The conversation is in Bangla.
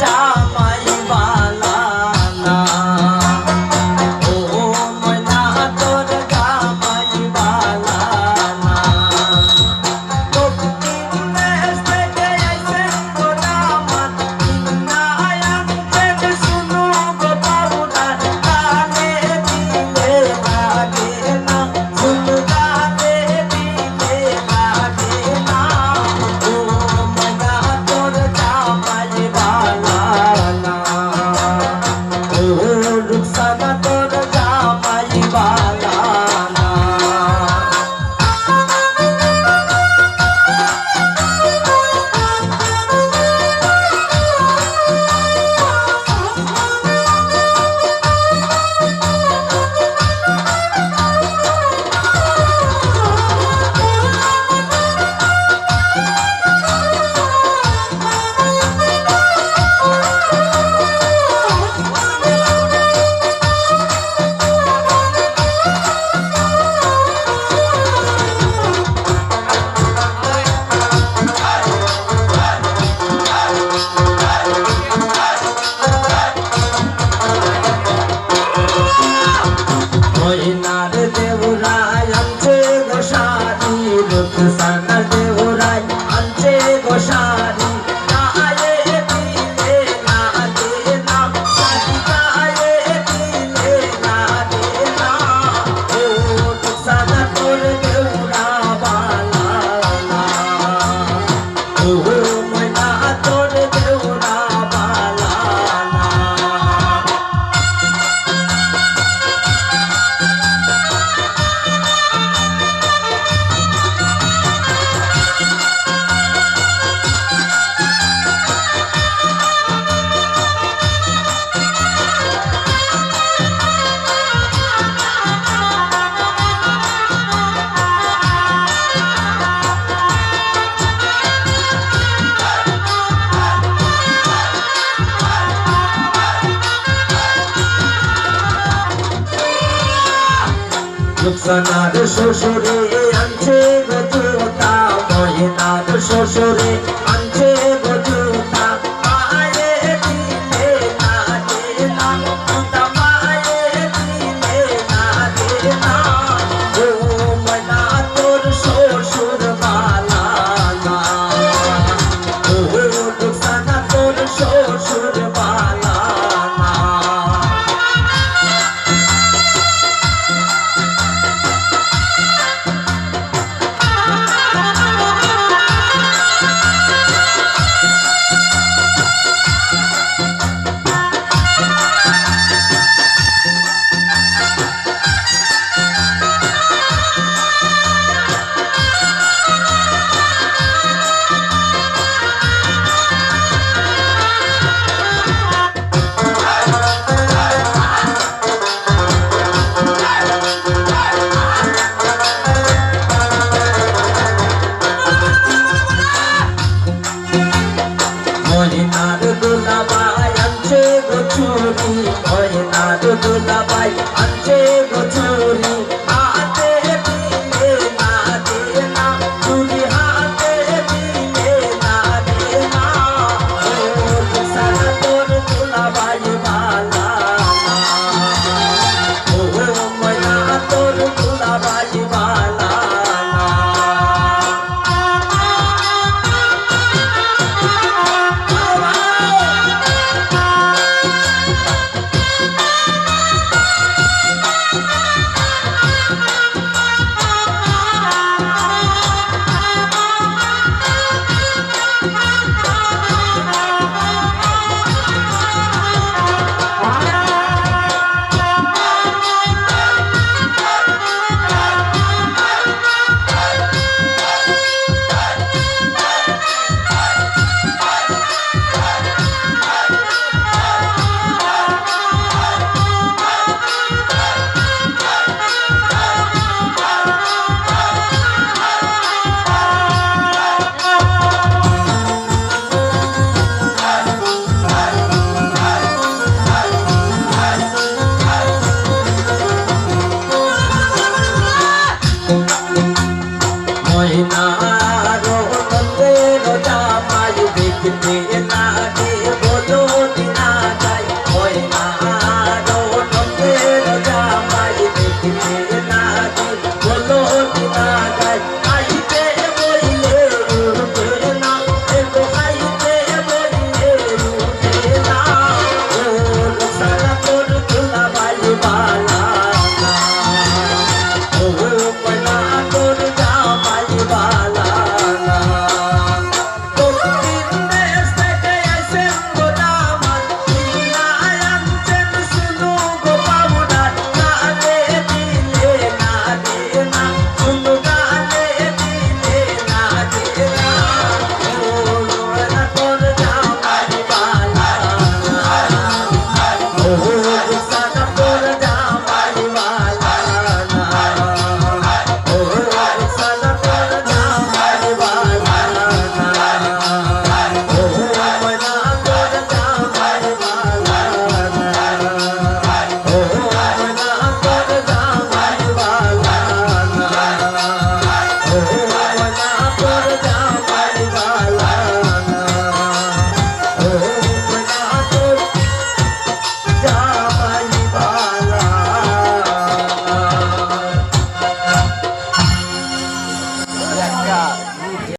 জামাই বালা না ও ময়না তোর জামাই বালা না দক্ষিণ দেশ থেকে আইছে গোলামান কিন্না আনতে শুনো গো বাবুরা গানে দিলে লাগে না শুনো গানে দিলে লাগে না ও ময়না তোর জামাই বালা না ও রুকসানা তোর জামাই বালা না ময়নার দেউরাই আনছে গো শাড়ি রুকসানার দেউরাই আনছে গো শাড়ি গায়ে দিলে লাগে না শাড়ি গায়ে দিলে লাগে না ও রুকসানা তোর দেউরা বালা না ও ময়না তোর দেউরা বালা না রুকসানার শ্বশুরে আনছে গো জুতা ময়নার শ্বশুরে আনছে গো জুতা পায়ে দিলে লাগে না জুতা পায়ে দিলে লাগে না ও ময়না তোর শ্বশুর বালা না ও রুকসানা তোর শ্বশুর বালা না ময়নার দুলাভাই আনছে গো চুরি ময়নার দুলাভাই আনছে